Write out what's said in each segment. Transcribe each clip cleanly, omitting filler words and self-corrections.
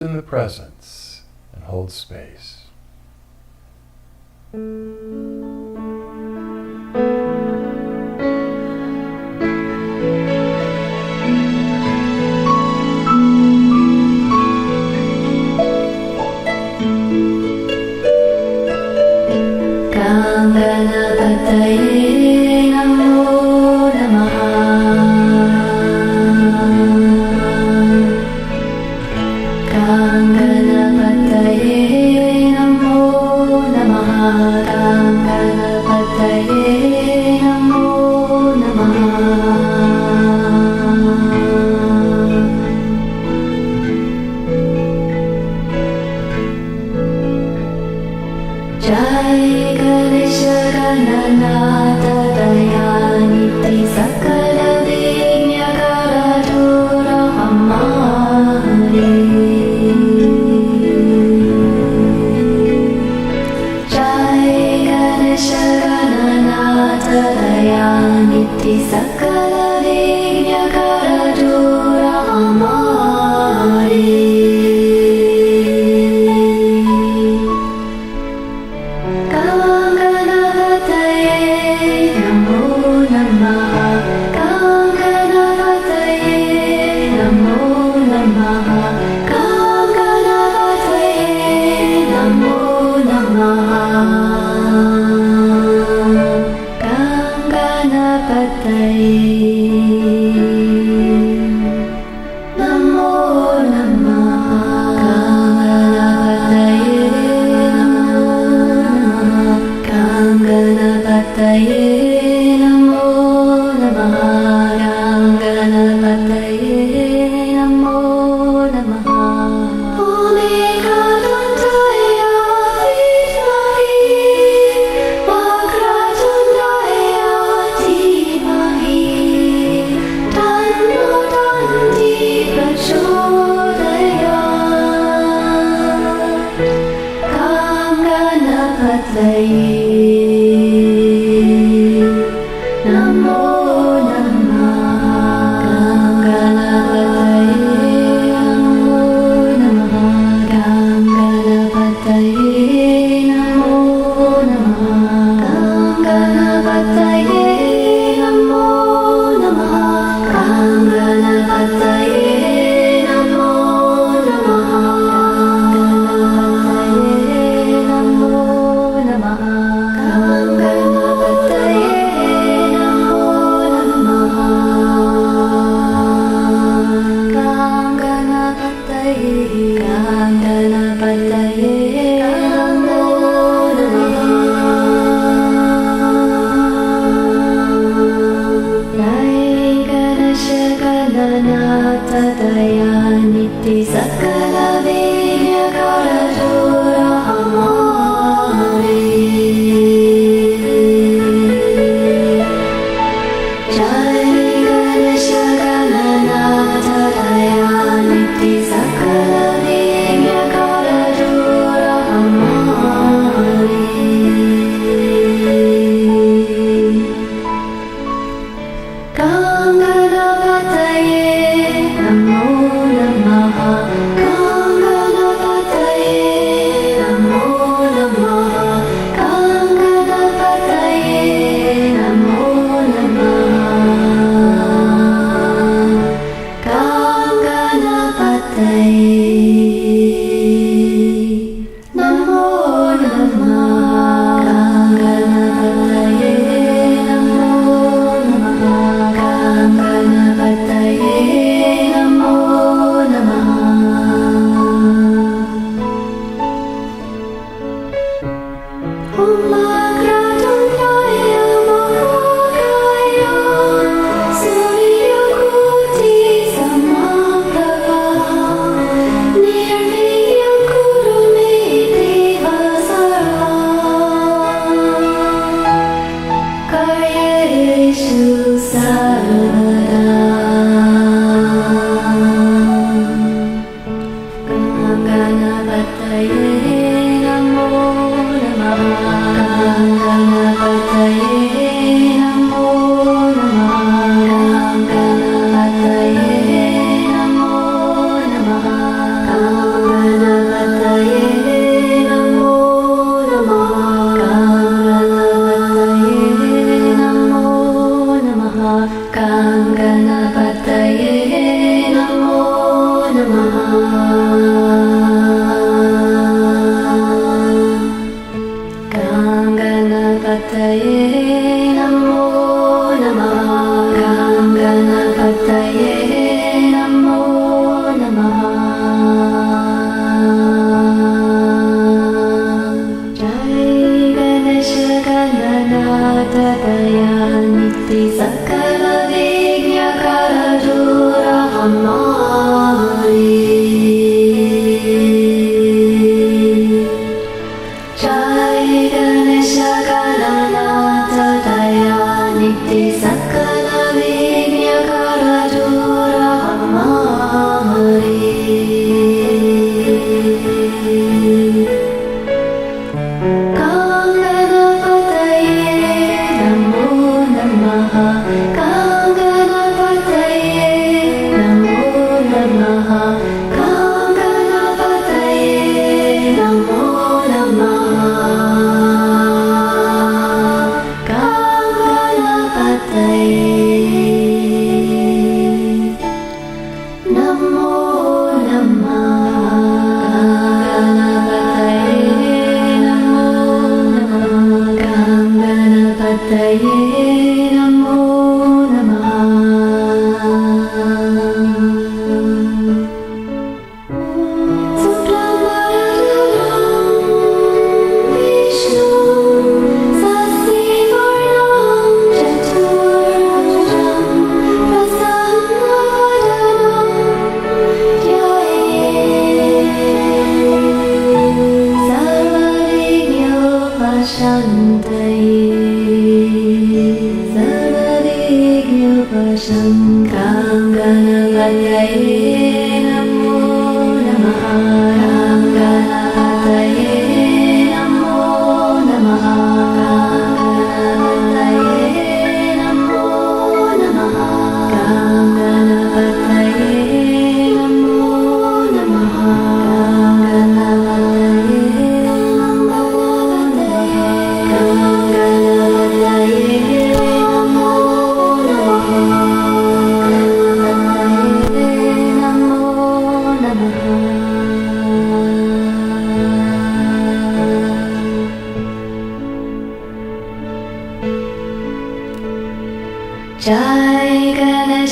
in the presence and hold space.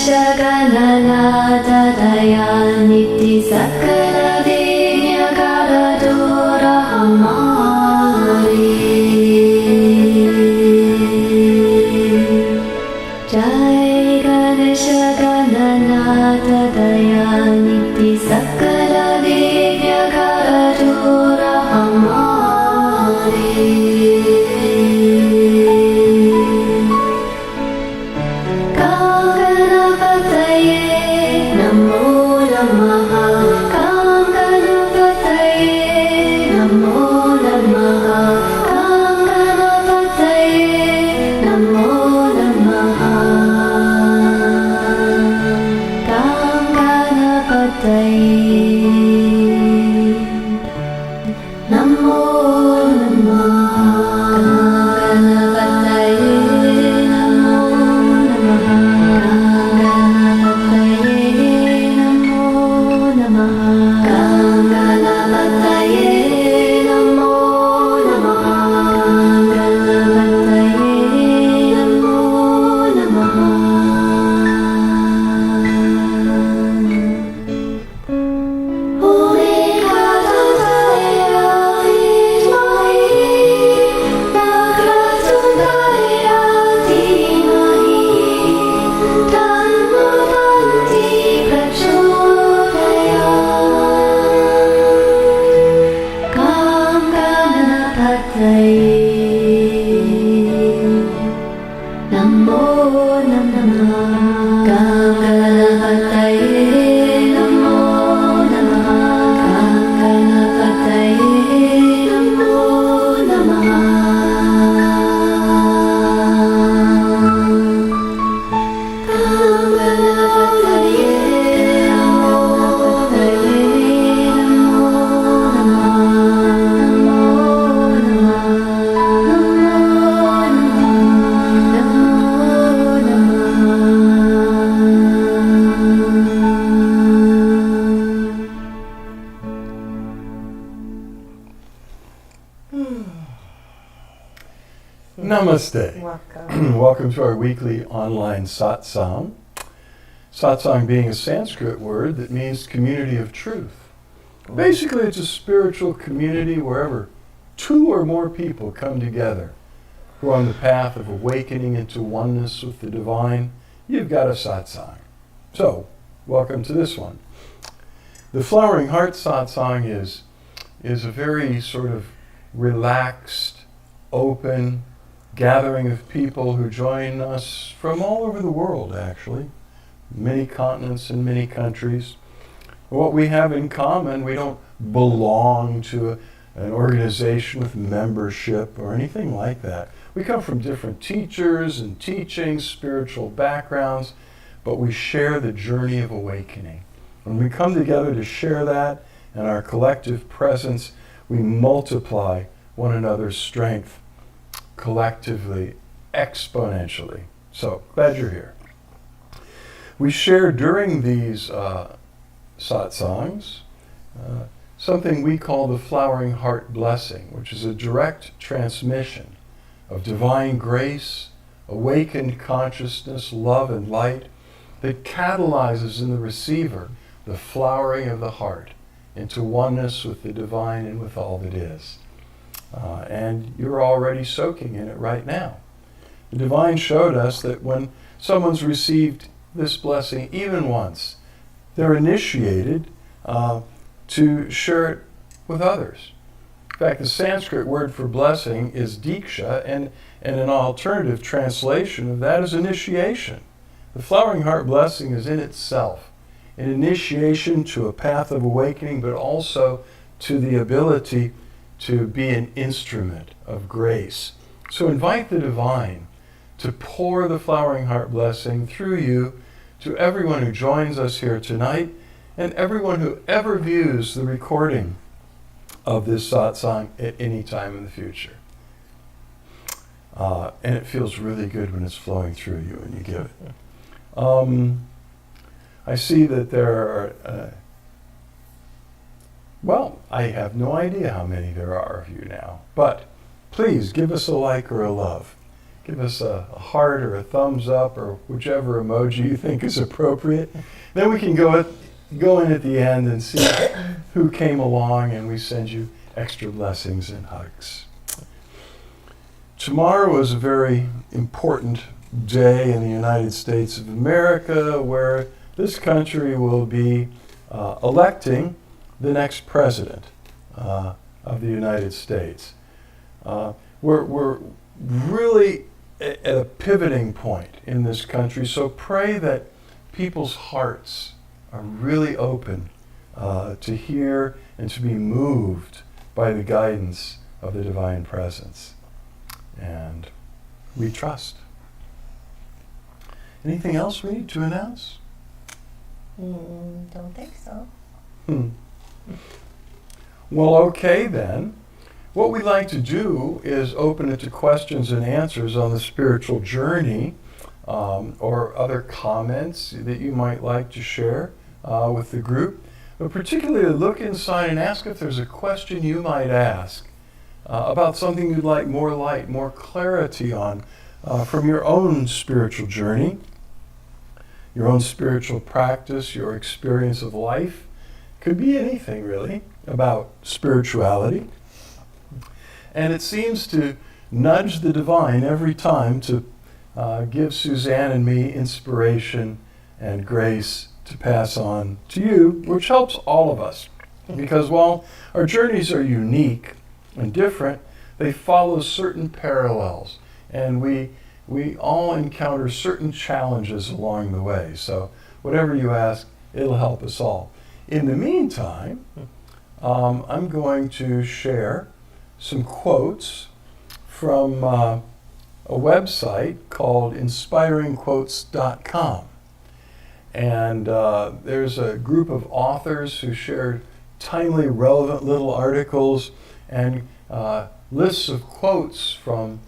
Gananatadayani Sakala Vinyagadadura Hamari Jai Ganesha Gananatadayani Sakala Vinyagadadura Hamari Namaste. Welcome. Welcome to our weekly online Satsang. Satsang being a Sanskrit word that means community of truth. Basically, it's a spiritual community wherever two or more people come together who are on the path of awakening into oneness with the divine. You've got a Satsang. So, welcome to this one. The Flowering Heart Satsang is a very sort of relaxed, open gathering of people who join us from all over the world, actually. Many continents and many countries. What we have in common, we don't belong to an organization with membership or anything like that. We come from different teachers and teachings, spiritual backgrounds, but we share the journey of awakening. When we come together to share that and our collective presence, we multiply one another's strength collectively, exponentially. So, glad you're here. We share during these satsangs something we call the Flowering Heart Blessing, which is a direct transmission of divine grace, awakened consciousness, love and light that catalyzes in the receiver the flowering of the heart into oneness with the divine and with all that is. And you're already soaking in it right now. The divine showed us that when someone's received this blessing even once, they're initiated to share it with others. In fact, the Sanskrit word for blessing is Diksha, and an alternative translation of that is initiation. The Flowering Heart Blessing is in itself an initiation to a path of awakening, but also to the ability to be an instrument of grace. So invite the divine to pour the Flowering Heart Blessing through you to everyone who joins us here tonight and everyone who ever views the recording of this satsang at any time in the future. And it feels really good when it's flowing through you and you give it. I see that there are, well, I have no idea how many there are of you now, but please give us a like or a love. give us a heart or a thumbs up or whichever emoji you think is appropriate. Then we can go in at the end and see who came along, and we send you extra blessings and hugs. Tomorrow is a very important day in the United States of America, where this country will be electing the next president of the United States. We're really at a pivoting point in this country, so pray that people's hearts are really open to hear and to be moved by the guidance of the Divine Presence. And we trust. Anything else we need to announce? Don't think so. Well, okay then. What we'd like to do is open it to questions and answers on the spiritual journey, or other comments that you might like to share with the group. But particularly look inside and ask if there's a question you might ask about something you'd like more light, more clarity on from your own spiritual journey, your own spiritual practice, your experience of life. Could be anything really about spirituality. And it seems to nudge the divine every time to give Suzanne and me inspiration and grace to pass on to you, which helps all of us. Because while our journeys are unique and different, they follow certain parallels. And we all encounter certain challenges along the way. So whatever you ask, it'll help us all. In the meantime, I'm going to share some quotes from a website called inspiringquotes.com. And there's a group of authors who shared timely, relevant little articles and lists of quotes from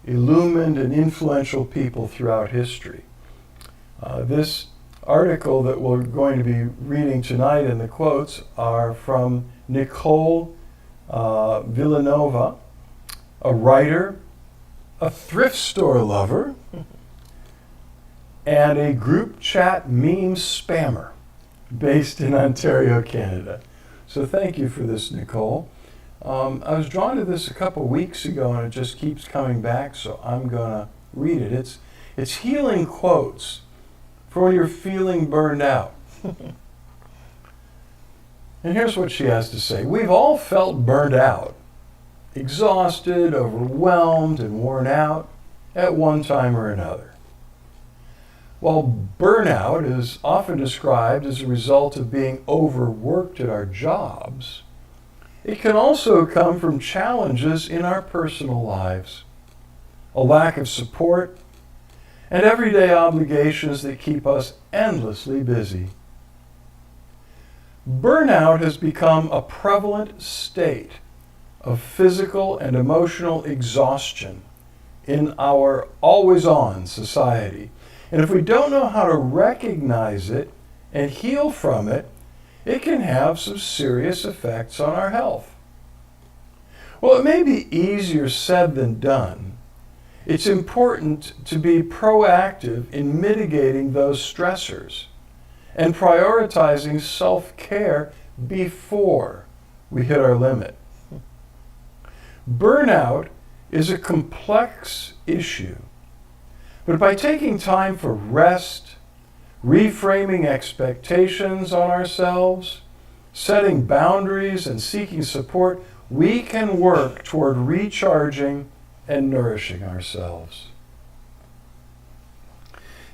illumined and influential people throughout history. This article that we're going to be reading tonight, and the quotes are from Nicole Villanova, a writer, a thrift store lover, and a group chat meme spammer based in Ontario, Canada. So thank you for this, Nicole. I was drawn to this a couple weeks ago, and it just keeps coming back, so I'm going to read it. It's healing quotes for when you're feeling burned out. And here's what she has to say. We've all felt burned out, exhausted, overwhelmed, and worn out at one time or another. While burnout is often described as a result of being overworked at our jobs, it can also come from challenges in our personal lives, a lack of support, and everyday obligations that keep us endlessly busy. Burnout has become a prevalent state of physical and emotional exhaustion in our always-on society. And if we don't know how to recognize it and heal from it, it can have some serious effects on our health. Well, it may be easier said than done. It's important to be proactive in mitigating those stressors and prioritizing self-care before we hit our limit. Burnout is a complex issue, but by taking time for rest, reframing expectations on ourselves, setting boundaries, and seeking support, we can work toward recharging and nourishing ourselves.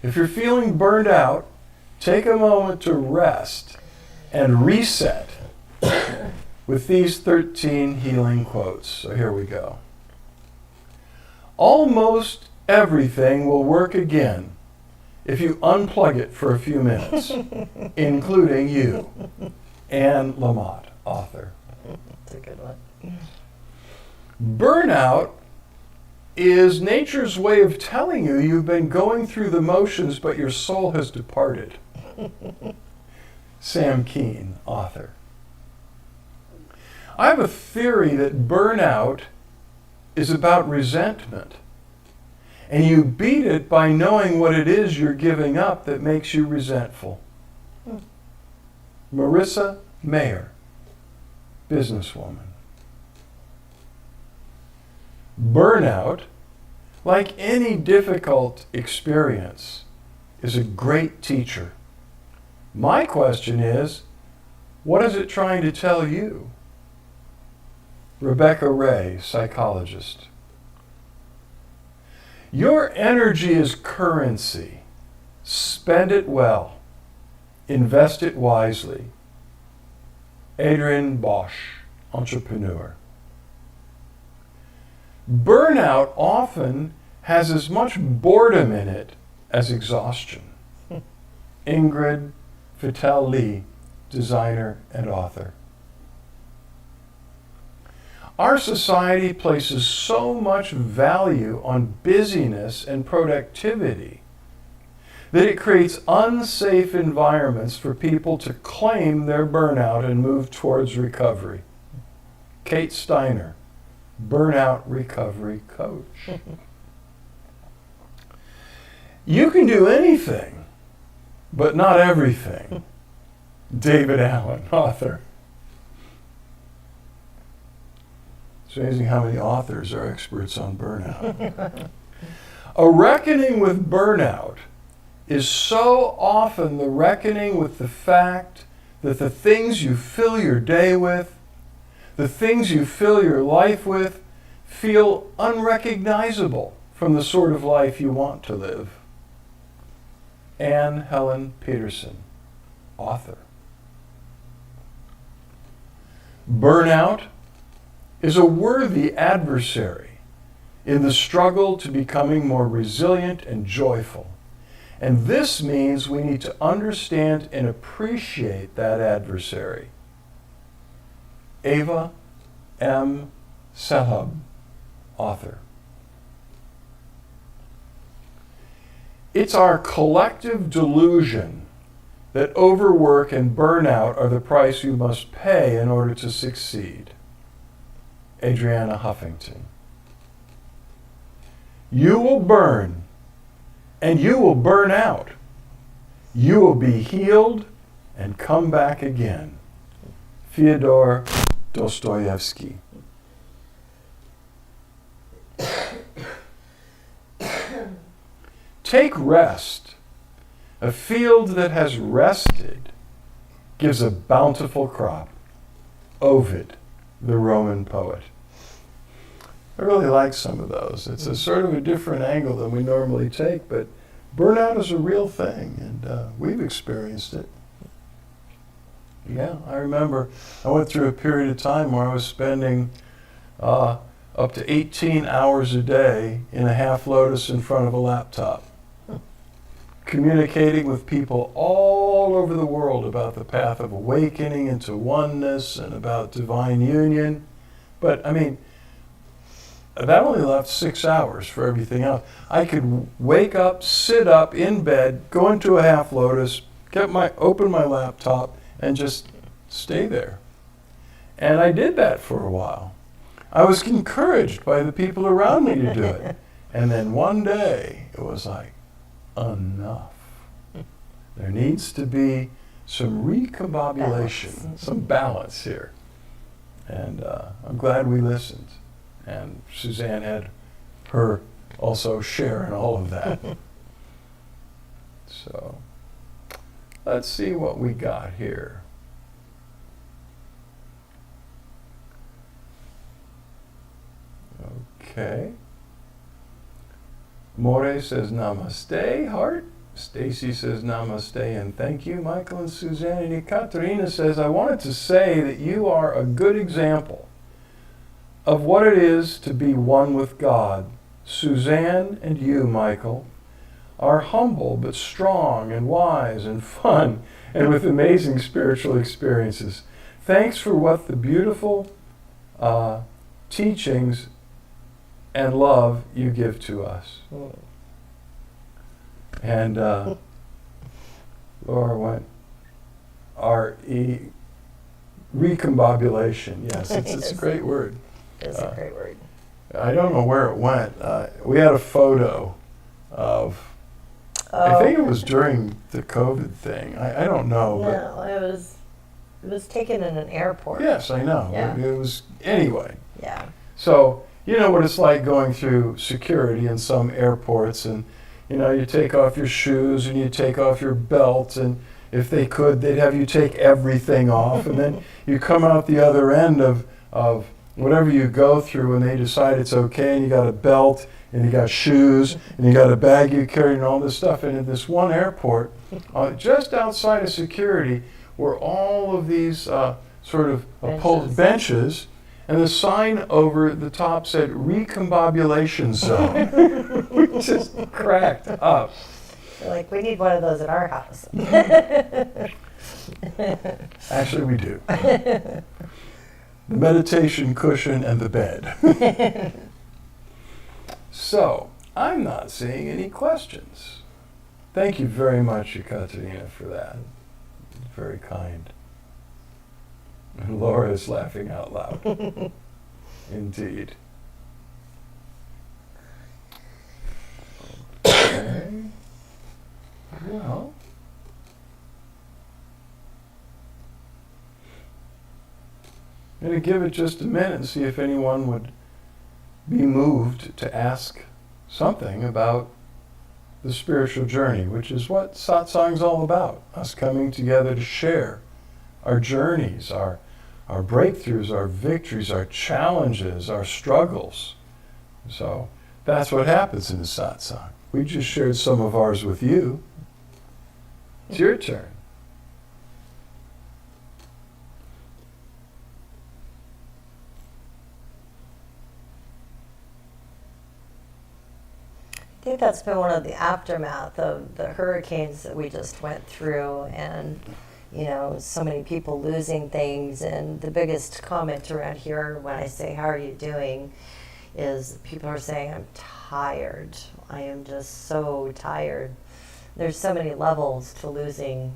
If you're feeling burned out, take a moment to rest and reset with these 13 healing quotes. So here we go. Almost everything will work again if you unplug it for a few minutes, including you. Anne Lamott, author. That's a good one. Burnout is nature's way of telling you you've been going through the motions, but your soul has departed. Sam Keen, author. I have a theory that burnout is about resentment, And you beat it by knowing what it is you're giving up that makes you resentful. Marissa Mayer, businesswoman. Burnout, like any difficult experience, is a great teacher. My question is, what is it trying to tell you? Rebecca Ray, psychologist. Your energy is currency. Spend it well. Invest it wisely. Adrian Bosch, entrepreneur. Burnout often has as much boredom in it as exhaustion. Ingrid Vitale, designer and author. Our society places so much value on busyness and productivity that it creates unsafe environments for people to claim their burnout and move towards recovery. Kate Steiner, burnout recovery coach. You can do anything, but not everything. David Allen, author. It's amazing how many authors are experts on burnout. A reckoning with burnout is so often the reckoning with the fact that the things you fill your day with, the things you fill your life with, feel unrecognizable from the sort of life you want to live. Anne Helen Peterson, author. Burnout is a worthy adversary in the struggle to becoming more resilient and joyful. And this means we need to understand and appreciate that adversary. Ava M. Sahab, author. It's our collective delusion that overwork and burnout are the price you must pay in order to succeed. Adriana Huffington. You will burn, and you will burn out. You will be healed and come back again. Fyodor Dostoevsky. Take rest. A field that has rested gives a bountiful crop. Ovid, the Roman poet. I really like some of those. It's a sort of a different angle than we normally take, but burnout is a real thing, and we've experienced it. Yeah, I remember I went through a period of time where I was spending up to 18 hours a day in a half lotus in front of a laptop, communicating with people all over the world about the path of awakening into oneness and about divine union. But I mean, that only left 6 hours for everything else. I could wake up, sit up in bed, go into a half lotus, open my laptop, and just stay there. And I did that for a while. I was encouraged by the people around me to do it. And then one day, it was like, enough. There needs to be some recombobulation, some balance here. And I'm glad we listened. And Suzanne had her also share in all of that. So let's see what we got here. Okay. More says namaste, heart. Stacy says namaste and thank you, Michael and Suzanne. And Ekaterina says, I wanted to say that you are a good example of what it is to be one with God. Suzanne and you, Michael, are humble but strong and wise and fun and with amazing spiritual experiences. Thanks for what the beautiful teachings and love you give to us. And Laura went, recombobulation. Yes, it's a great word. It's a great word. I don't know where it went. We had a photo of, I think it was during the COVID thing. I don't know. No, it was taken in an airport. Yes, I know. Yeah. It was, anyway. Yeah. So, you know what it's like going through security in some airports, and, you know, you take off your shoes and you take off your belt, and if they could, they'd have you take everything off, and then you come out the other end of whatever you go through, and they decide it's okay, and you got a belt, and you got shoes, and you got a bag you carry, and all this stuff. And in this one airport, just outside of security, were all of these sort of benches, and the sign over the top said "Recombobulation Zone." We just cracked up. They're like, we need one of those at our house. Actually, we do. The meditation cushion and the bed. So, I'm not seeing any questions. Thank you very much, Ekaterina, for that. Very kind. And Laura is laughing out loud. Indeed. Okay. Well. I'm going to give it just a minute and see if anyone would be moved to ask something about the spiritual journey, which is what Satsang's all about. Us coming together to share our journeys, our breakthroughs, our victories, our challenges, our struggles. So that's what happens in the Satsang. We just shared some of ours with you. It's your turn. I think that's been one of the aftermath of the hurricanes that we just went through, and you know, so many people losing things. And the biggest comment around here when I say, how are you doing, is people are saying, I'm tired. I am just so tired. There's so many levels to losing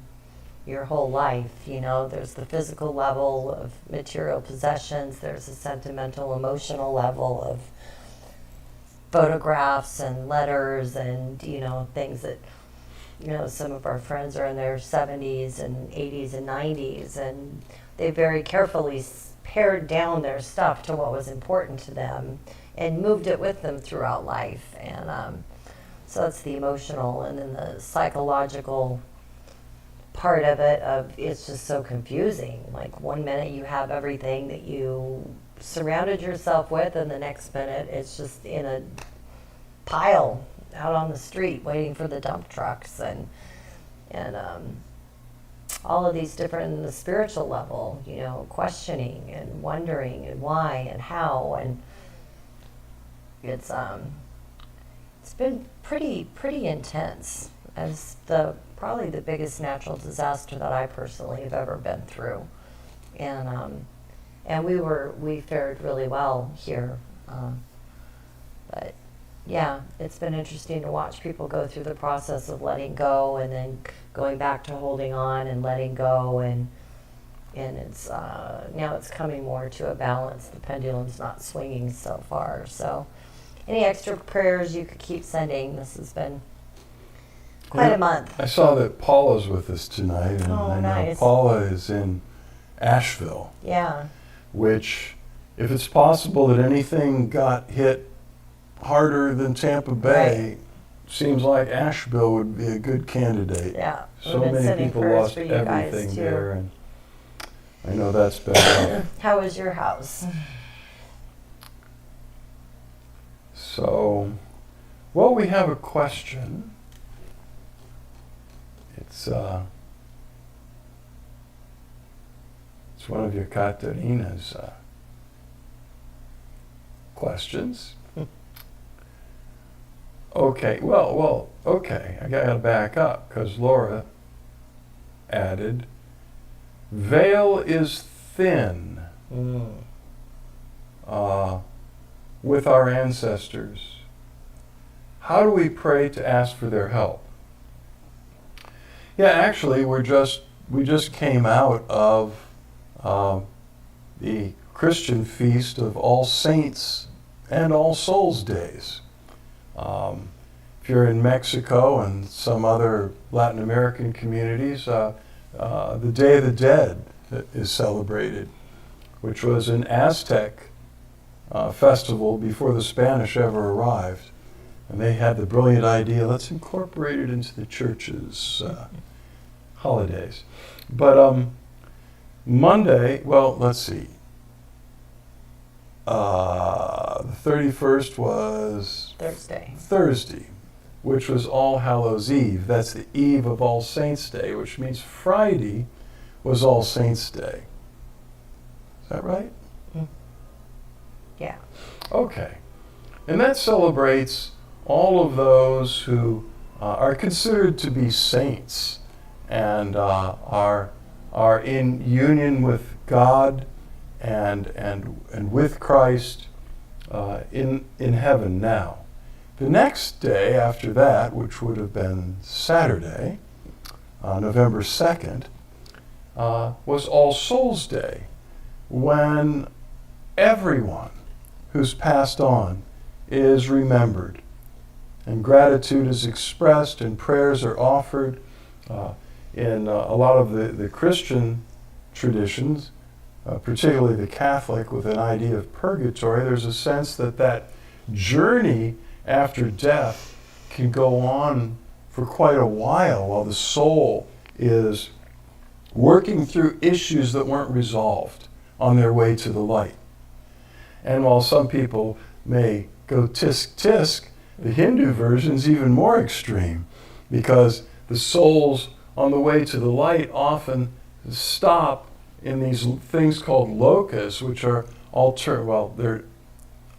your whole life. You know, there's the physical level of material possessions, there's the sentimental, emotional level of photographs and letters and, you know, things that, you know, some of our friends are in their 70s and 80s and 90s, and they very carefully pared down their stuff to what was important to them and moved it with them throughout life. And so that's the emotional. And then the psychological part of it, it's just so confusing. Like, one minute you have everything that you surrounded yourself with, and the next minute it's just in a pile out on the street waiting for the dump trucks, and all of these different, in the spiritual level, you know, questioning and wondering and why and how, and it's been pretty intense, as probably the biggest natural disaster that I personally have ever been through. And we fared really well here. But yeah, it's been interesting to watch people go through the process of letting go, and then going back to holding on and letting go, and it's now it's coming more to a balance. The pendulum's not swinging so far. So any extra prayers you could keep sending. This has been quite a month. I saw that Paula's with us tonight, and I know nice. Paula is in Asheville. Yeah. Which, if it's possible that anything got hit harder than Tampa Bay, seems like Asheville would be a good candidate. Yeah. So many people lost everything there, and I know that's been rough. How was your house? So, well, we have a question. It's one of your Katerina's questions. Okay, okay, I gotta back up, because Laura added, veil is thin with our ancestors. How do we pray to ask for their help? Yeah, actually, we just came out of the Christian feast of All Saints and All Souls Days. If you're in Mexico and some other Latin American communities, the Day of the Dead is celebrated, which was an Aztec festival before the Spanish ever arrived. And they had the brilliant idea, let's incorporate it into the church's holidays. But Monday, well, let's see. The 31st was Thursday, which was All Hallows Eve. That's the eve of All Saints' Day, which means Friday was All Saints' Day. Is that right? Yeah. Okay. And that celebrates all of those who are considered to be saints and are in union with God and with Christ in heaven now. The next day after that, which would have been Saturday, November 2nd, was All Souls Day, when everyone who's passed on is remembered, and gratitude is expressed, and prayers are offered. In a lot of the Christian traditions, particularly the Catholic, with an idea of purgatory, there's a sense that that journey after death can go on for quite a while the soul is working through issues that weren't resolved on their way to the light. And while some people may go tisk tisk, the Hindu version's even more extreme, because the souls on the way to the light often stop in these things called lokas, which are they're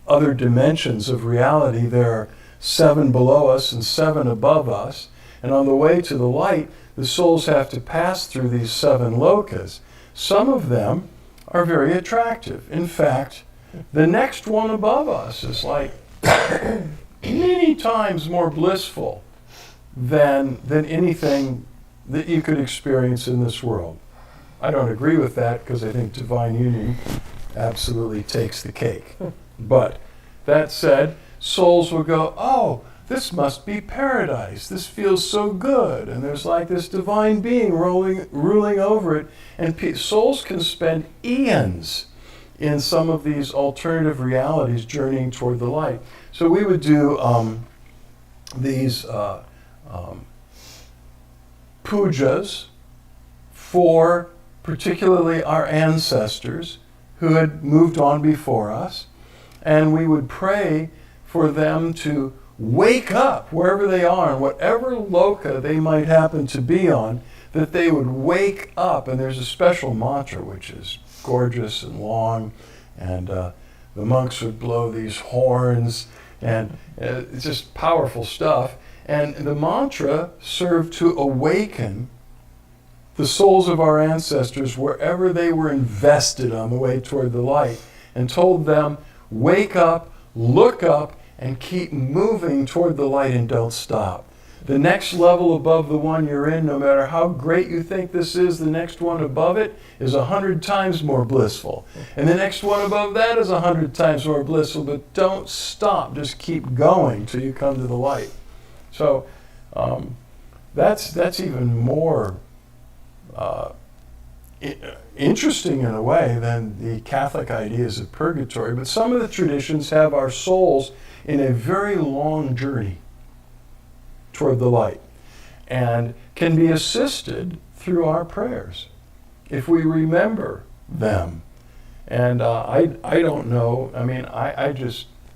other dimensions of reality. There are 7 below us and 7 above us. And on the way to the light, the souls have to pass through these 7 lokas. Some of them are very attractive. In fact, the next one above us is like many times more blissful than anything that you could experience in this world. I don't agree with that, because I think divine union absolutely takes the cake. But that said, souls will go, oh, this must be paradise. This feels so good. And there's like this divine being ruling over it. And souls can spend eons in some of these alternative realities journeying toward the light. So we would do these pujas for particularly our ancestors who had moved on before us, and we would pray for them to wake up wherever they are, and whatever loka they might happen to be on, that they would wake up. And there's a special mantra which is gorgeous and long, and the monks would blow these horns, and it's just powerful stuff. And the mantra served to awaken the souls of our ancestors wherever they were invested on the way toward the light, and told them, wake up, look up, and keep moving toward the light and don't stop. The next level above the one you're in, no matter how great you think this is, the next one above it is 100 times more blissful. And the next one above that is 100 times more blissful, but don't stop. Just keep going till you come to the light. So that's even more interesting in a way than the Catholic ideas of purgatory. But some of the traditions have our souls in a very long journey toward the light, and can be assisted through our prayers if we remember them. And I don't know, I mean, I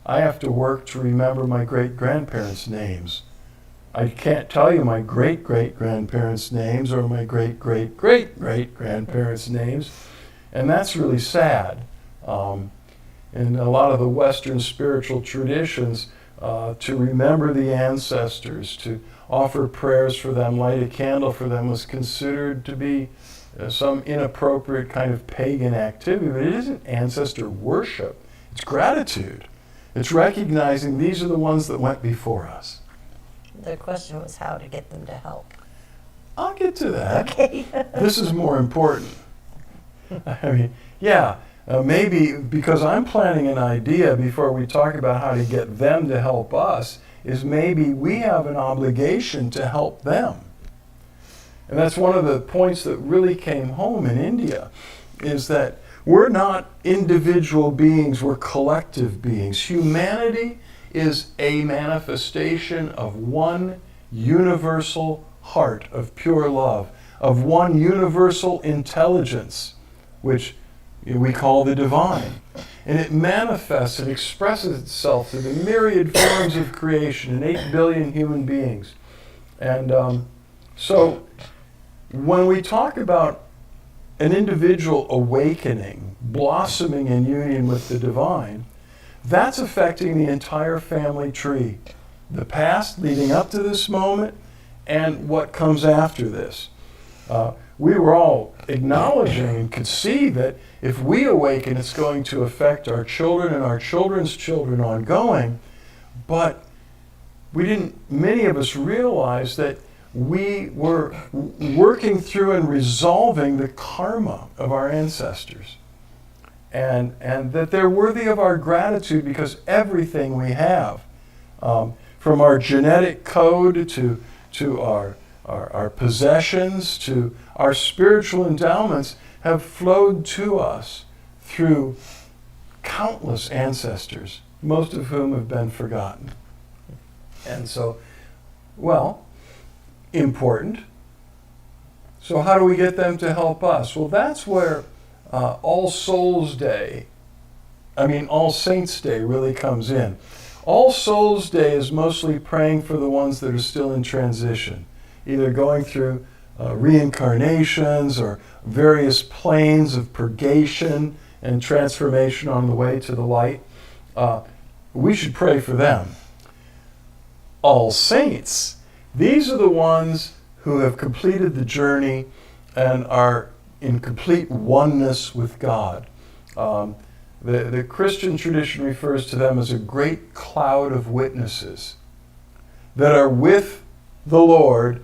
have to work to remember my great-grandparents' names. I can't tell you my great-great-grandparents' names or my great-great-great-great-grandparents' names, and that's really sad. In a lot of the Western spiritual traditions, to remember the ancestors, to offer prayers for them, light a candle for them, was considered to be some inappropriate kind of pagan activity. But it isn't ancestor worship. It's gratitude. It's recognizing these are the ones that went before us. The question was how to get them to help. I'll get to that. Okay. This is more important. I mean, yeah, Maybe because I'm planning an idea before we talk about how to get them to help us, is maybe we have an obligation to help them. And that's one of the points that really came home in India, is that we're not individual beings, we're collective beings. Humanity is a manifestation of one universal heart of pure love, of one universal intelligence, which we call the divine. And it manifests and expresses itself through the myriad forms of creation in 8 billion human beings. And so when we talk about an individual awakening, blossoming in union with the divine, that's affecting the entire family tree. The past leading up to this moment and what comes after this. We were all acknowledging and could see that if we awaken, it's going to affect our children and our children's children ongoing. But many of us realized that we were working through and resolving the karma of our ancestors. And that they're worthy of our gratitude because everything we have, from our genetic code to our possessions, to our spiritual endowments, have flowed to us through countless ancestors, most of whom have been forgotten. And so, important. So how do we get them to help us? Well, that's where All Saints' Day really comes in. All Souls Day is mostly praying for the ones that are still in transition, either going through reincarnations or various planes of purgation and transformation on the way to the light. We should pray for them. All Saints, these are the ones who have completed the journey and are in complete oneness with God. The Christian tradition refers to them as a great cloud of witnesses that are with the Lord,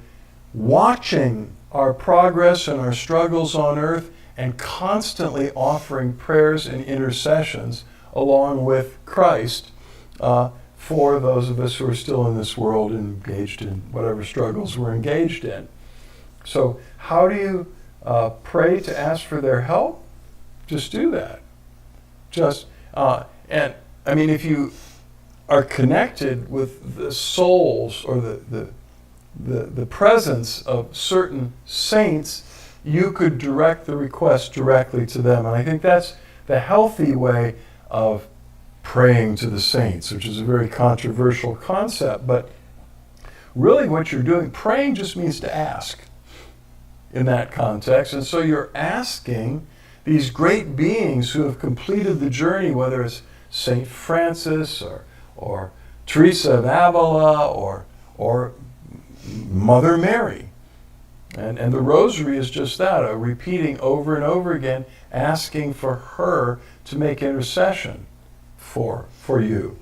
watching our progress and our struggles on earth and constantly offering prayers and intercessions along with Christ for those of us who are still in this world and engaged in whatever struggles we're engaged in. So how do you pray to ask for their help? Just do that. If you are connected with the souls or the presence of certain saints, you could direct the request directly to them. And I think that's the healthy way of praying to the saints, which is a very controversial concept. But really what you're doing, praying just means to ask in that context. And so you're asking these great beings who have completed the journey, whether it's St. Francis or Teresa of Avila or Mother Mary. And the rosary is just that, a repeating over and over again, asking for her to make intercession for you.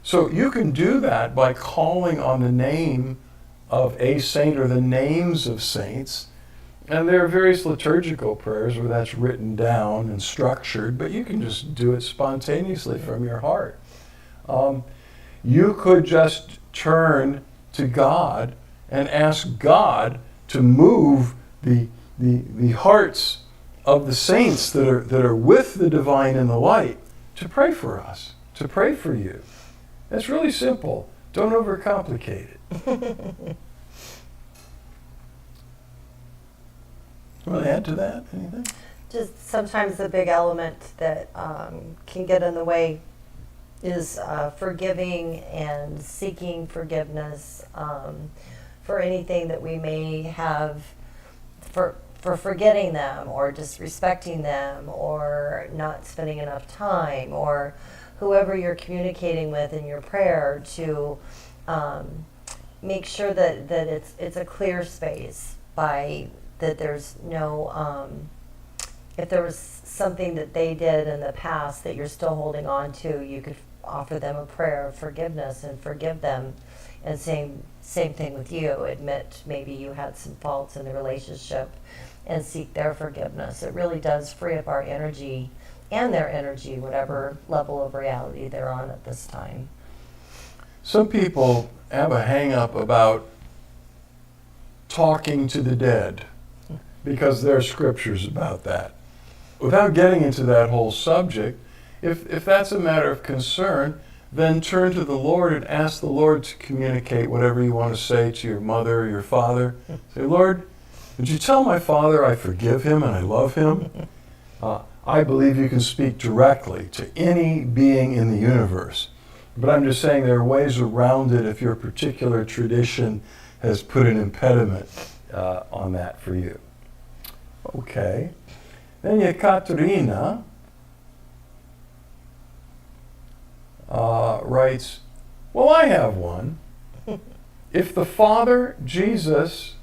So you can do that by calling on the name of a saint or the names of saints. And there are various liturgical prayers where that's written down and structured, but you can just do it spontaneously from your heart. You could just turn to God and ask God to move the hearts of the saints that are with the divine and the light to pray for us, to pray for you. That's really simple. Don't overcomplicate it. Want to add to that? Anything? Just sometimes the big element that can get in the way is forgiving and seeking forgiveness for anything that we may have for forgetting them or disrespecting them or not spending enough time, or whoever you're communicating with in your prayer, to make sure that it's a clear space, by that there's no if there was something that they did in the past that you're still holding on to, you could offer them a prayer of forgiveness and forgive them. And same thing with you. Admit maybe you had some faults in the relationship and seek their forgiveness. It really does free up our energy and their energy, whatever level of reality they're on at this time. Some people have a hang-up about talking to the dead because there are scriptures about that. Without getting into that whole subject, if that's a matter of concern, then turn to the Lord and ask the Lord to communicate whatever you want to say to your mother or your father. Say, Lord, would you tell my father I forgive him and I love him? I believe you can speak directly to any being in the universe. But I'm just saying there are ways around it if your particular tradition has put an impediment on that for you. Okay. Then Yekaterina writes, well, I have one. If the Father, Jesus,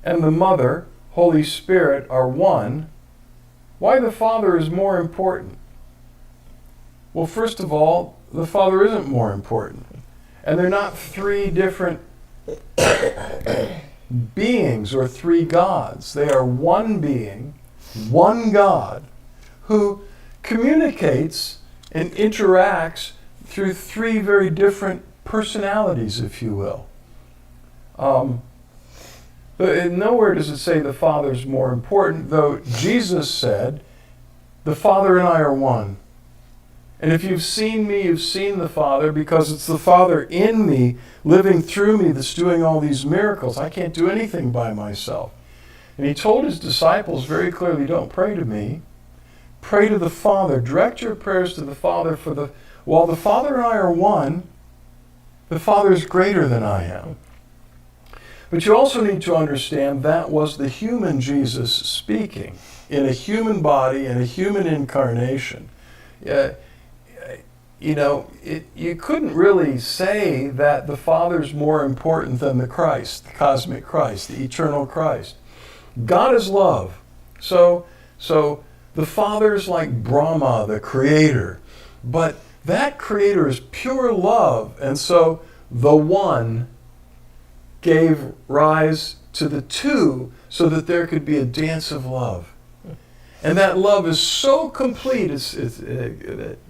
and the Mother, Holy Spirit, are one, why the Father is more important? Well, first of all, the Father isn't more important. And they're not three different beings or three gods. They are one being, one God, who communicates and interacts through three very different personalities, if you will. But nowhere does it say the Father's more important, though Jesus said, the Father and I are one. And if you've seen me, you've seen the Father, because it's the Father in me, living through me, that's doing all these miracles. I can't do anything by myself. And he told his disciples very clearly, don't pray to me. Pray to the Father. Direct your prayers to the Father, while the Father and I are one, the Father is greater than I am. But you also need to understand that was the human Jesus speaking in a human body and a human incarnation. You couldn't really say that the Father's more important than the Christ, the cosmic Christ, the eternal Christ. God is love. So the Father's like Brahma, the creator. But that creator is pure love. And so the one gave rise to the two so that there could be a dance of love. And that love is so complete,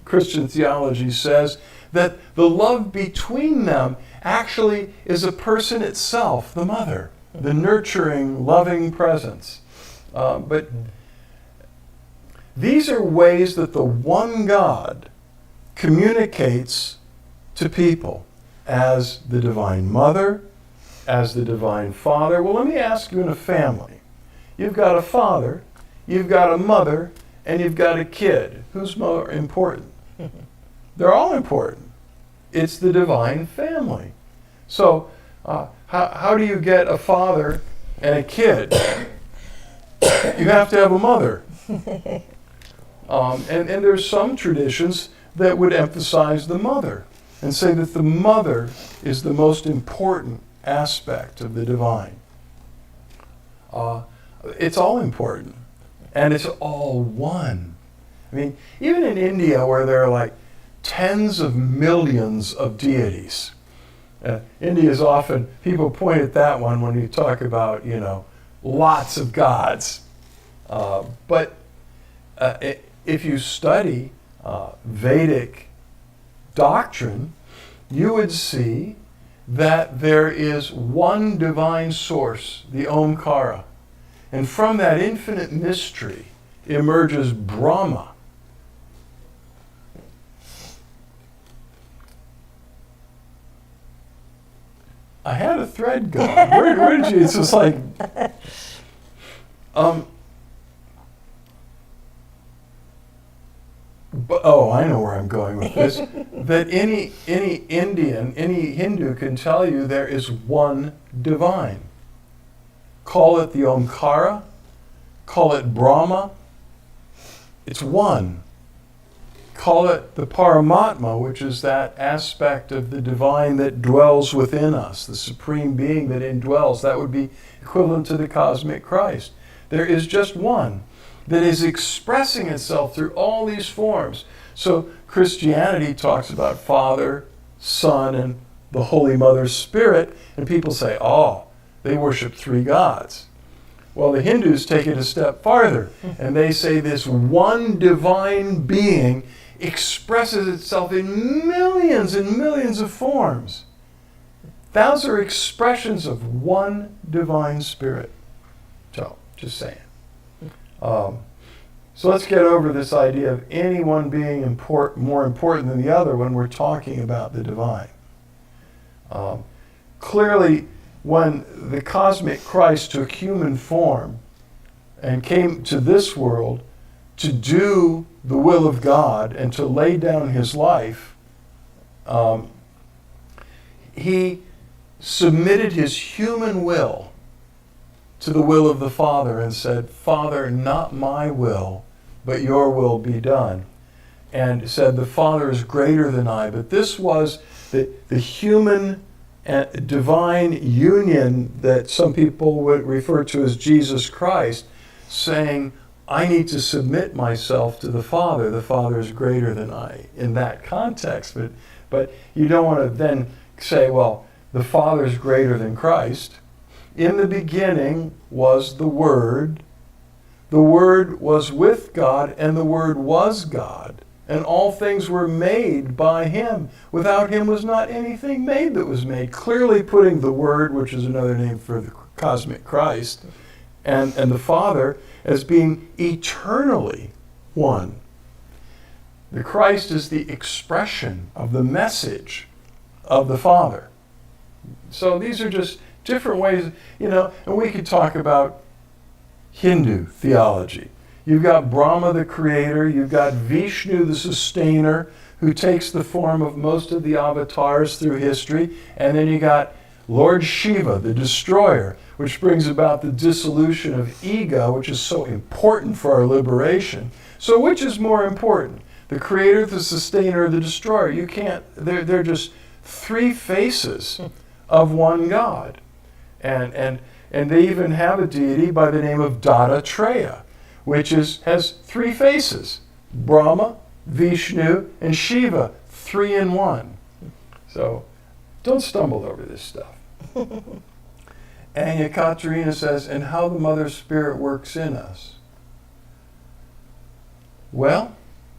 Christian theology says, that the love between them actually is a person itself, the mother, the nurturing, loving presence. But these are ways that the one God communicates to people as the Divine Mother, as the Divine Father. Well, let me ask you, in a family, you've got a father, you've got a mother, and you've got a kid. Who's more important? They're all important. It's the divine family. So how do you get a father and a kid? You have to have a mother. And there's some traditions that would emphasize the mother and say that the mother is the most important aspect of the divine. It's all important. And it's all one. I mean, even in India, where there are like tens of millions of deities, India is often, people point at that one when you talk about, lots of gods. But if you study Vedic doctrine, you would see that there is one divine source, the Omkara. And from that infinite mystery emerges Brahma. I had a thread going. Where did you? It's just like, I know where I'm going with this. That any Indian, any Hindu can tell you there is one divine. Call it the Omkara, call it Brahma, it's one. Call it the Paramatma, which is that aspect of the divine that dwells within us, the supreme being that indwells. That would be equivalent to the cosmic Christ. There is just one that is expressing itself through all these forms. So Christianity talks about Father, Son, and the Holy Mother Spirit, and people say, they worship three gods. Well, the Hindus take it a step farther, and they say this one divine being expresses itself in millions and millions of forms. Those are expressions of one divine spirit. So, just saying. So let's get over this idea of any one being more important than the other when we're talking about the divine. Clearly, when the cosmic Christ took human form and came to this world to do the will of God and to lay down his life, he submitted his human will to the will of the Father and said, Father, not my will, but your will be done. And said, the Father is greater than I. But this was the human and divine union that some people would refer to as Jesus Christ, saying, I need to submit myself to the Father. The Father is greater than I in that context. But you don't want to then say, well, the Father is greater than Christ. In the beginning was the Word. The Word was with God, and the Word was God. And all things were made by him. Without him was not anything made that was made. Clearly putting the Word, which is another name for the cosmic Christ, and the Father as being eternally one. The Christ is the expression of the message of the Father. So these are just different ways, and we could talk about Hindu theology. You've got Brahma, the creator. You've got Vishnu, the sustainer, who takes the form of most of the avatars through history. And then you got Lord Shiva, the destroyer, which brings about the dissolution of ego, which is so important for our liberation. So which is more important? The creator, the sustainer, or the destroyer? You can't, they're just three faces of one God. And they even have a deity by the name of Dattatreya, which has three faces: Brahma, Vishnu, and Shiva, three in one. So don't stumble over this stuff. And Yekaterina says, and how the Mother Spirit works in us. Well,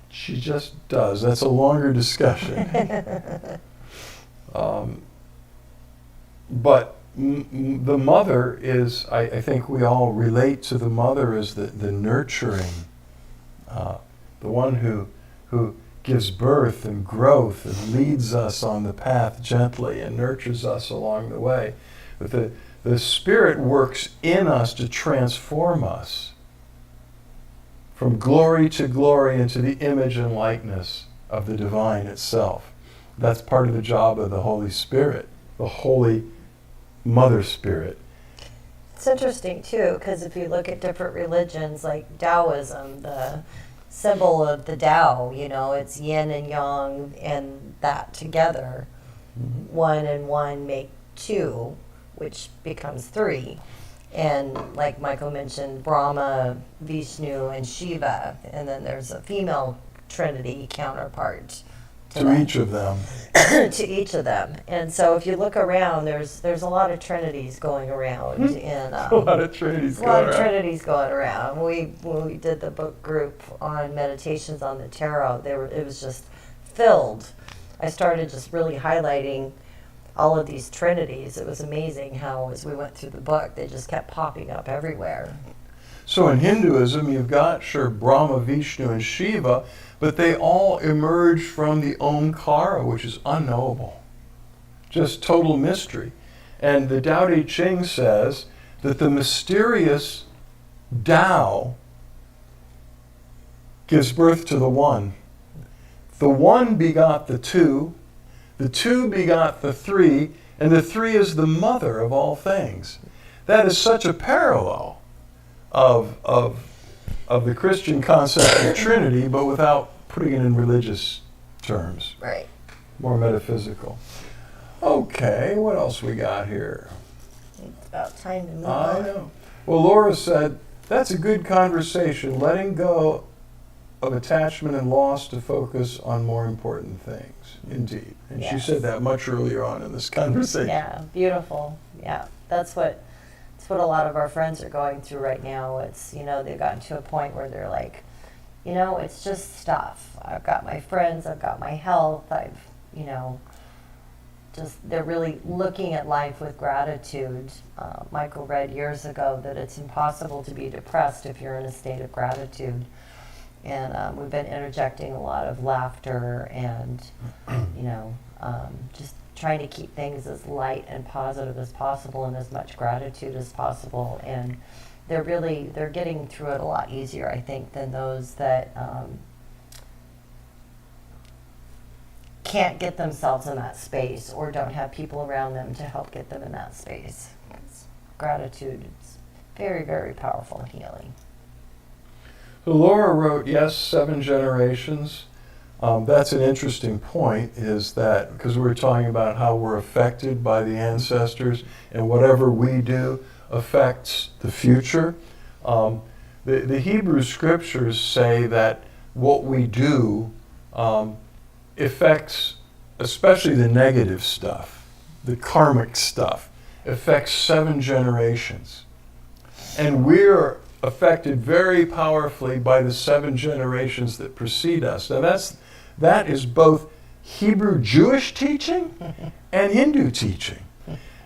she just does. That's a longer discussion. But the mother is, I think we all relate to the mother as the nurturing, the one who gives birth and growth and leads us on the path gently and nurtures us along the way. But the Spirit works in us to transform us from glory to glory into the image and likeness of the divine itself. That's part of the job of the Holy Spirit, the Holy Mother Spirit. It's interesting too, because if you look at different religions like Taoism, the symbol of the Tao, it's yin and yang and that together. Mm-hmm. One and one make two, which becomes three. And like Michael mentioned, Brahma, Vishnu, and Shiva. And then there's a female trinity counterpart to each of them. To each of them. And so if you look around, there's a lot of trinities going around. And, a lot of trinities going around. When we did the book group on meditations on the tarot, it was just filled. I started just really highlighting all of these trinities. It was amazing how, as we went through the book, they just kept popping up everywhere. So in Hinduism, you've got, Brahma, Vishnu, and Shiva, but they all emerge from the Omkara, which is unknowable. Just total mystery. And the Tao Te Ching says that the mysterious Tao gives birth to the One. The One begot the Two begot the Three, and the Three is the mother of all things. That is such a parallel of the Christian concept of Trinity, but without putting it in religious terms. Right. More metaphysical. Okay, what else we got here? It's about time to move I on. know. Well, Laura said, that's a good conversation, letting go of attachment and loss to focus on more important things. Indeed. And she Yes. said that much earlier on in this conversation. Yeah, beautiful. Yeah, that's what what a lot of our friends are going through right now. It's, they've gotten to a point where they're like, it's just stuff. I've got my friends, I've got my health, they're really looking at life with gratitude. Michael read years ago that it's impossible to be depressed if you're in a state of gratitude. And we've been interjecting a lot of laughter and, just trying to keep things as light and positive as possible and as much gratitude as possible. And they're getting through it a lot easier, I think, than those that can't get themselves in that space or don't have people around them to help get them in that space. Gratitude is very, very powerful and healing. So Laura wrote, yes, 7 generations. That's an interesting point, is that because we were talking about how we're affected by the ancestors and whatever we do affects the future. The Hebrew scriptures say that what we do affects, especially the negative stuff, the karmic stuff, affects 7 generations. And we're affected very powerfully by the 7 generations that precede us. Now that is both Hebrew Jewish teaching and Hindu teaching.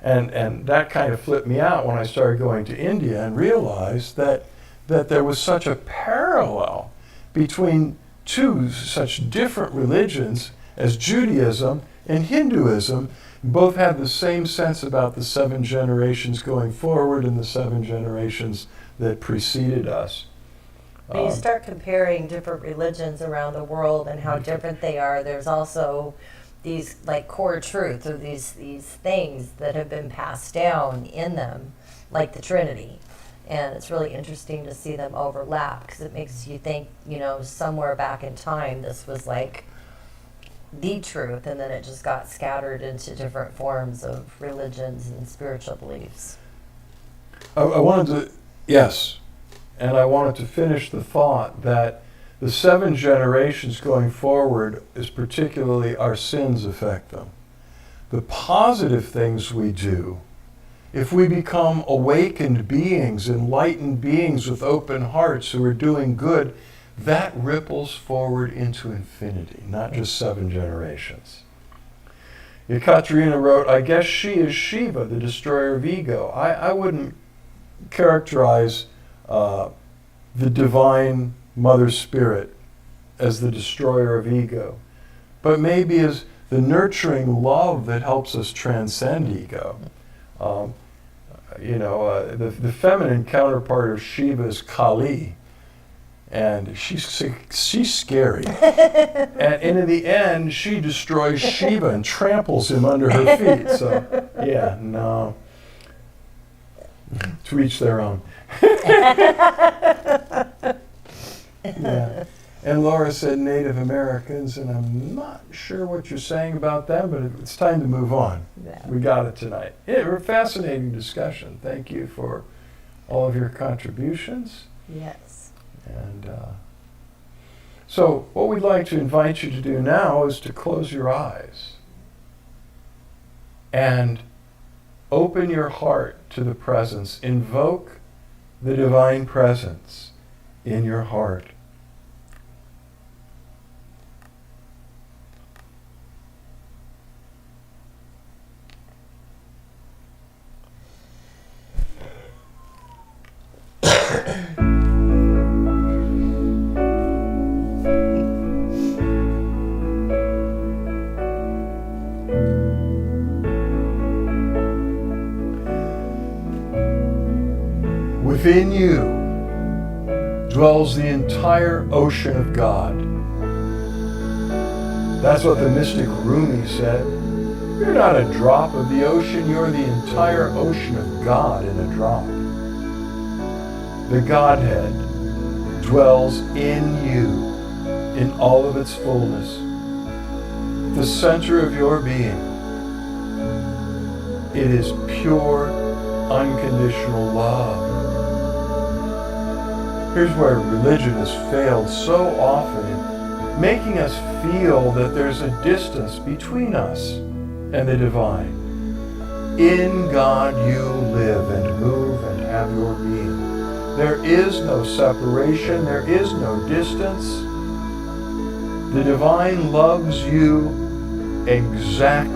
And that kind of flipped me out when I started going to India and realized that there was such a parallel between 2 such different religions as Judaism and Hinduism. Both had the same sense about the 7 generations going forward and the 7 generations that preceded us. When you start comparing different religions around the world and how different they are, there's also these like core truths or these things that have been passed down in them, like the Trinity. And it's really interesting to see them overlap because it makes you think, somewhere back in time this was like the truth, and then it just got scattered into different forms of religions and spiritual beliefs. I wanted to, yes, and I wanted to finish the thought that the 7 generations going forward is particularly our sins affect them. The positive things we do, if we become awakened beings, enlightened beings with open hearts who are doing good, that ripples forward into infinity, not just 7 generations. Ekaterina wrote, I guess she is Shiva, the destroyer of ego. I wouldn't characterize the divine Mother Spirit as the destroyer of ego, but maybe as the nurturing love that helps us transcend ego. The feminine counterpart of Shiva is Kali, and she's scary. And in the end, she destroys Shiva and tramples him under her feet. So, yeah, no. To each their own. Yeah. And Laura said Native Americans, and I'm not sure what you're saying about them, but it's time to move on. Yeah. We got it tonight. Yeah, a fascinating discussion. Thank you for all of your contributions. Yes. And so what we'd like to invite you to do now is to close your eyes and open your heart to the presence. Invoke the divine presence in your heart. Within you dwells the entire ocean of God. That's what the mystic Rumi said. You're not a drop of the ocean, you're the entire ocean of God in a drop. The Godhead dwells in you in all of its fullness. The center of your being. It is pure, unconditional love. Here's where religion has failed so often in making us feel that there's a distance between us and the divine. In God you live and move and have your being. There is no separation. There is no distance. The divine loves you exactly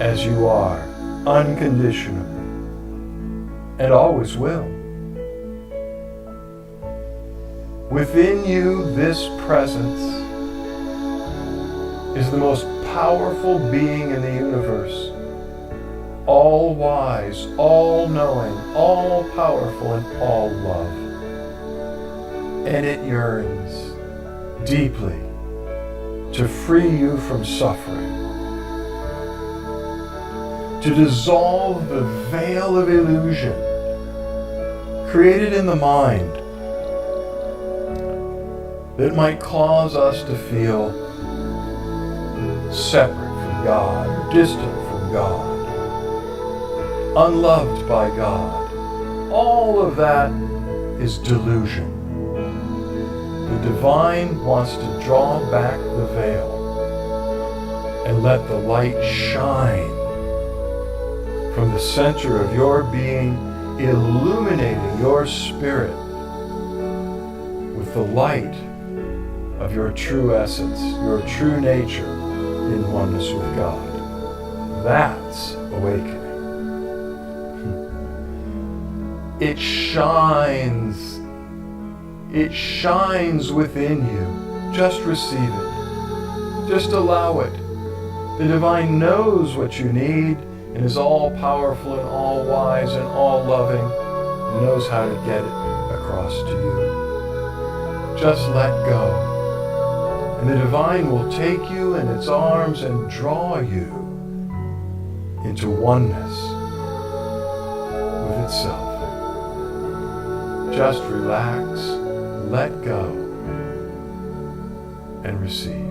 as you are, unconditionally, and always will. Within you, this presence is the most powerful being in the universe, all wise, all knowing, all powerful, and all love. And it yearns deeply to free you from suffering, to dissolve the veil of illusion created in the mind that might cause us to feel separate from God, or distant from God, unloved by God. All of that is delusion. The divine wants to draw back the veil and let the light shine from the center of your being, illuminating your spirit with the light of your true essence, your true nature in oneness with God. That's awakening. It shines. It shines within you. Just receive it. Just allow it. The divine knows what you need and is all powerful and all wise and all loving and knows how to get it across to you. Just let go. And the divine will take you in its arms and draw you into oneness with itself. Just relax, let go, and receive.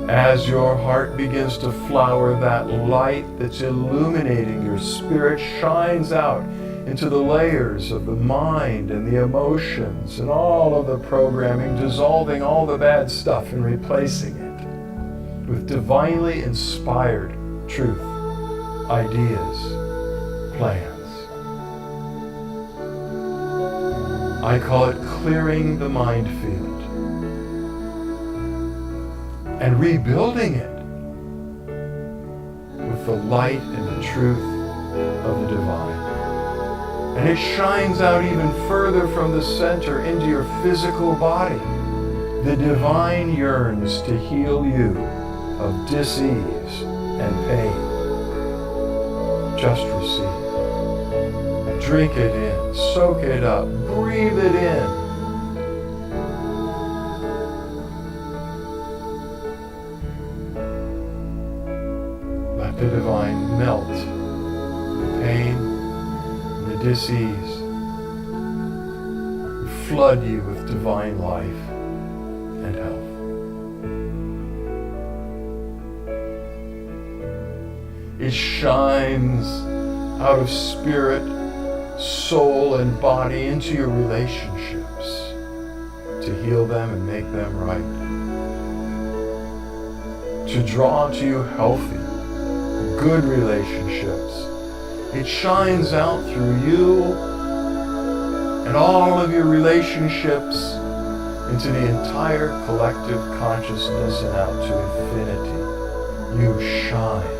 As your heart begins to flower, that light that's illuminating your spirit shines out into the layers of the mind and the emotions and all of the programming, dissolving all the bad stuff and replacing it with divinely inspired truth, ideas, plans. I call it clearing the mind field and rebuilding it with the light and the truth of the divine. And it shines out even further from the center into your physical body. The divine yearns to heal you of dis-ease and pain. Just receive. Drink it in, soak it up, breathe it in. Let the divine melt the pain, the dis-ease, flood you with divine life and health. It shines out of spirit, soul, and body into your relationships to heal them and make them right. To draw to you healthy, good relationships. It shines out through you and all of your relationships into the entire collective consciousness and out to infinity. You shine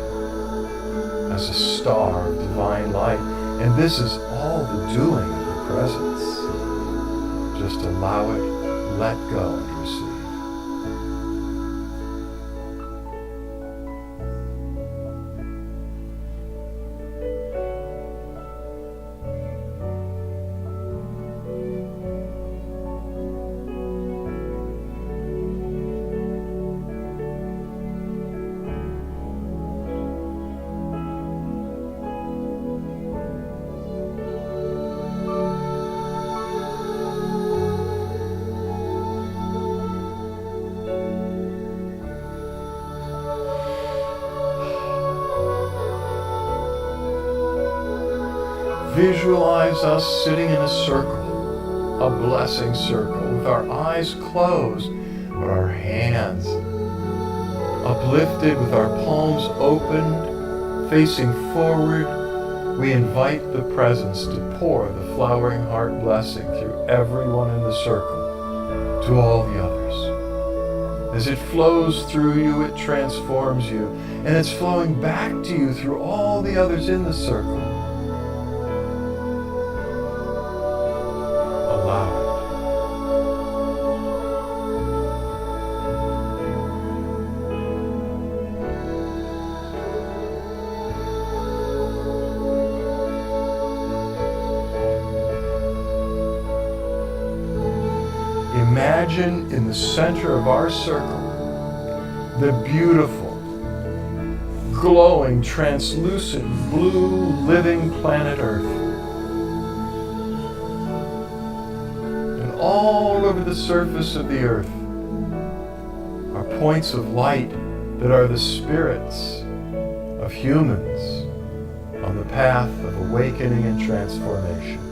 as a star of divine light. And this is all the doing of the presence. Just allow it, let go, and receive. Visualize us sitting in a circle, a blessing circle, with our eyes closed, but our hands Uplifted with our palms opened, facing forward, we invite the presence to pour the flowering heart blessing through everyone in the circle to all the others. As it flows through you, it transforms you, and it's flowing back to you through all the others in the circle. Allow it. Imagine in the center of our circle the beautiful, glowing, translucent, blue, living planet Earth. And all over the surface of the Earth are points of light that are the spirits of humans on the path of awakening and transformation.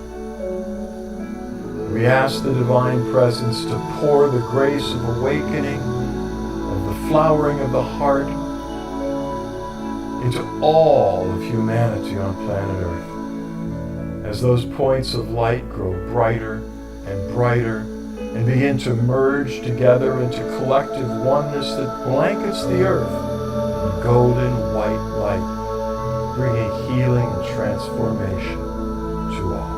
We ask the Divine Presence to pour the grace of awakening, of the flowering of the heart, into all of humanity on planet Earth. As those points of light grow brighter and brighter and begin to merge together into collective oneness that blankets the Earth in golden white light, bringing healing and transformation to all.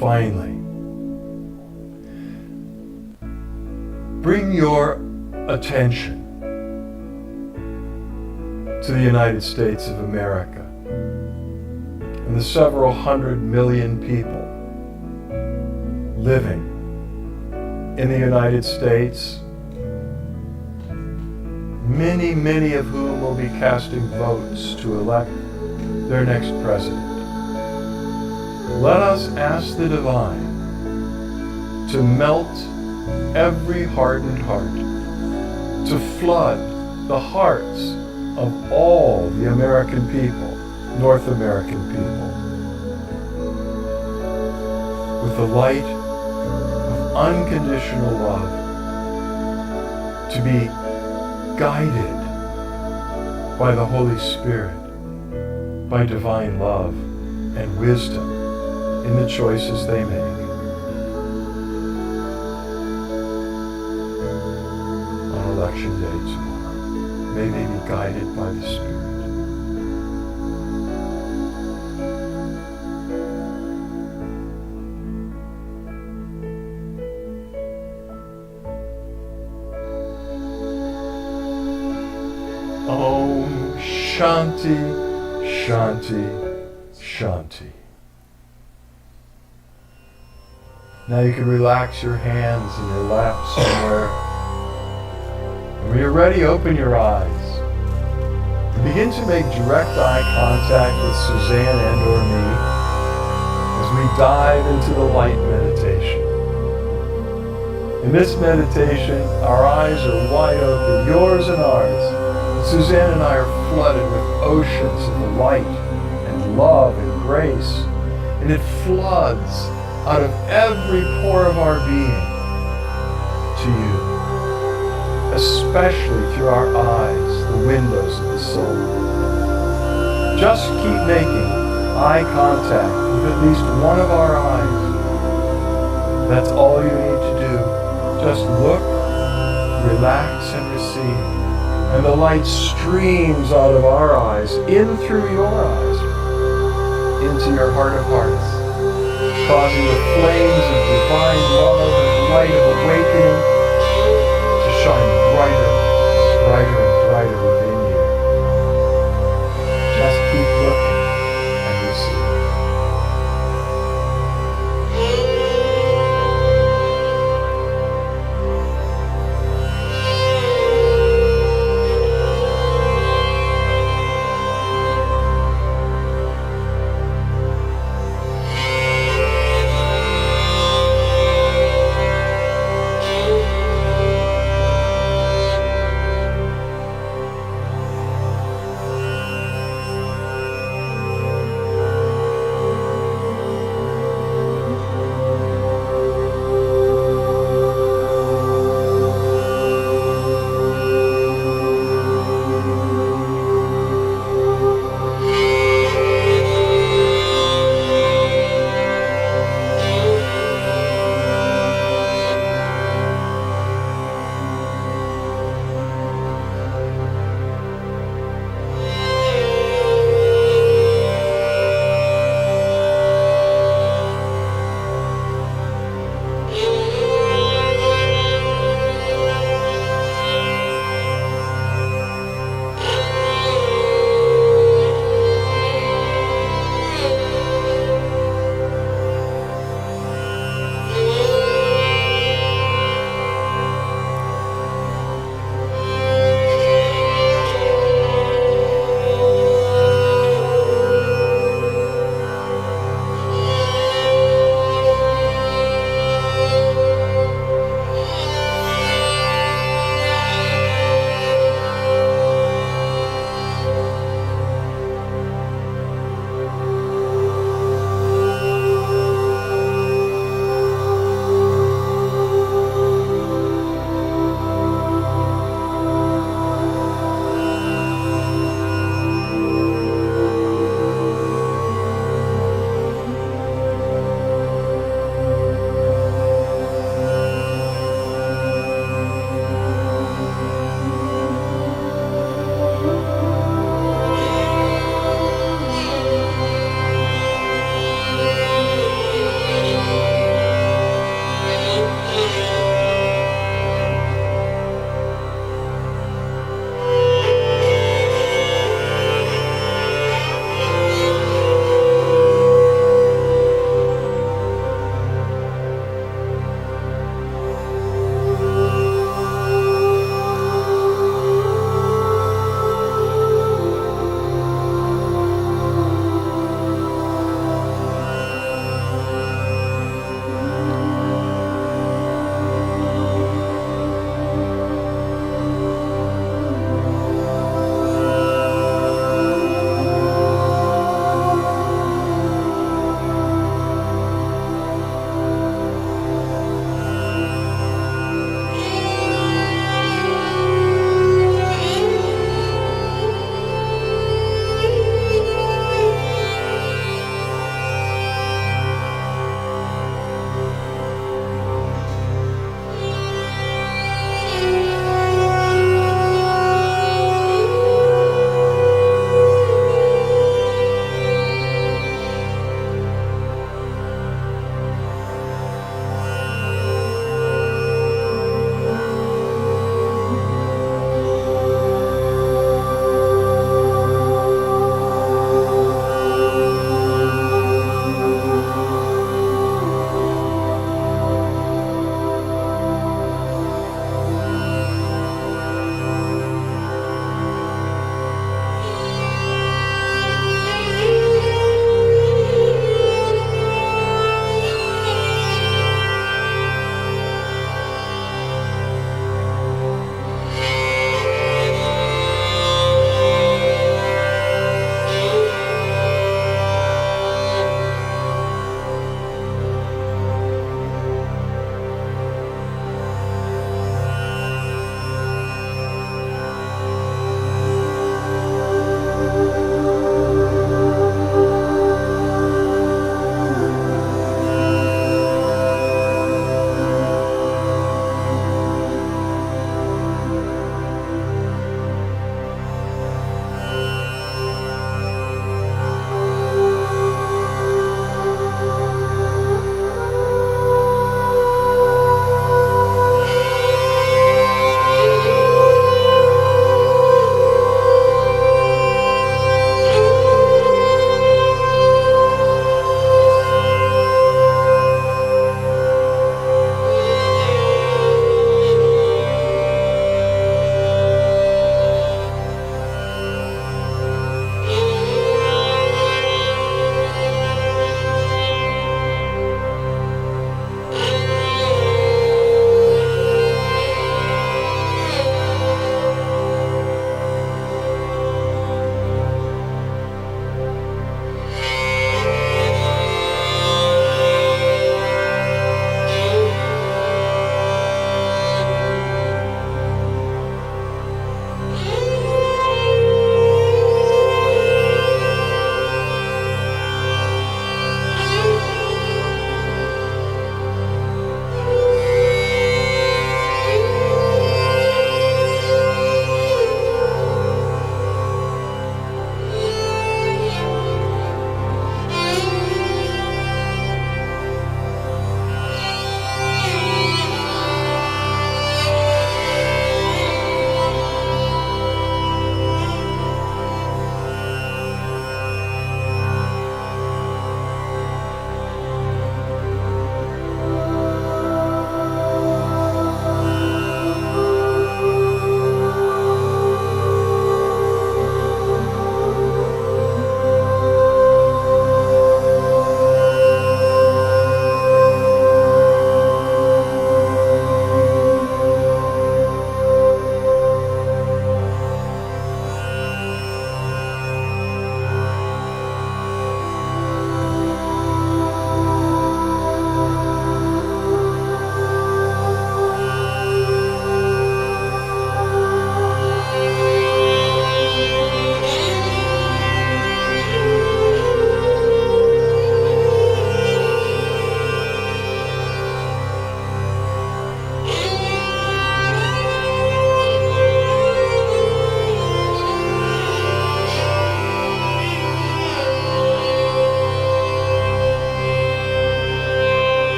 Finally, bring your attention to the United States of America and the several 100 million people living in the United States, many, many of whom will be casting votes to elect their next president. Let us ask the Divine to melt every hardened heart, to flood the hearts of all the American people, North American people, with the light of unconditional love, to be guided by the Holy Spirit, by divine love and wisdom in the choices they make. On election day tomorrow, may they be guided by the Spirit. Om Shanti, Shanti, Shanti. Now you can relax your hands in your lap somewhere. And when you're ready, open your eyes. And begin to make direct eye contact with Suzanne and or me as we dive into the light meditation. In this meditation, our eyes are wide open, yours and ours. And Suzanne and I are flooded with oceans of light and love and grace. And it floods out of every pore of our being to you, especially through our eyes, the windows of the soul. Just keep making eye contact with at least one of our eyes. That's all you need to do. Just look, relax, and receive. And the light streams out of our eyes, in through your eyes, into your heart of hearts, causing the flames of divine love and light of awakening to shine brighter, brighter, and brighter within you. Just keep looking and receive.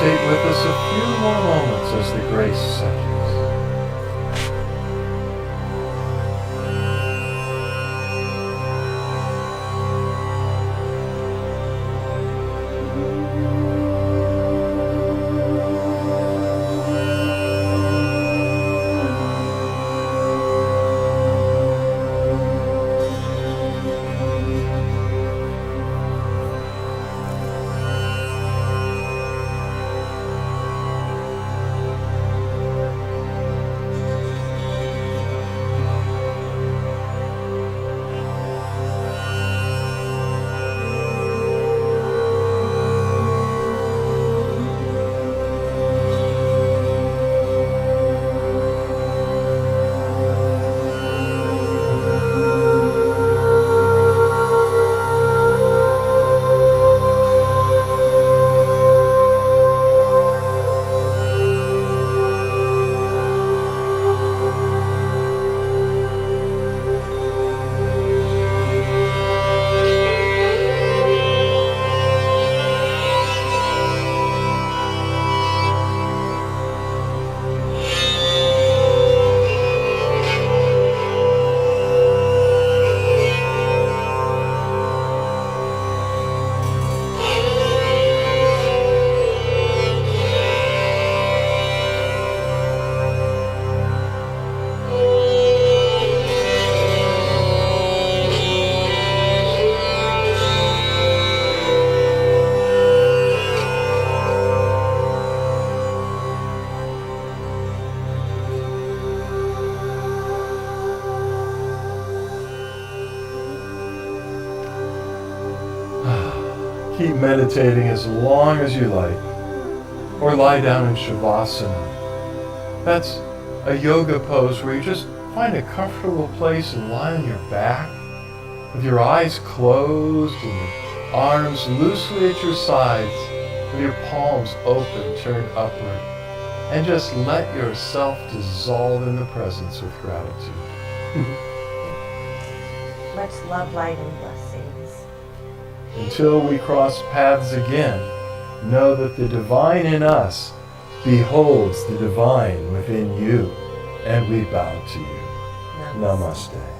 meditate with us a few more moments as the grace settles. Keep meditating as long as you like, or lie down in Shavasana. That's a yoga pose where you just find a comfortable place and lie on your back with your eyes closed and your arms loosely at your sides with your palms open, turned upward, and just let yourself dissolve in the presence with gratitude. Much love, light, and blessings. Until we cross paths again, know that the divine in us beholds the divine within you, and we bow to you. Namaste. Namaste.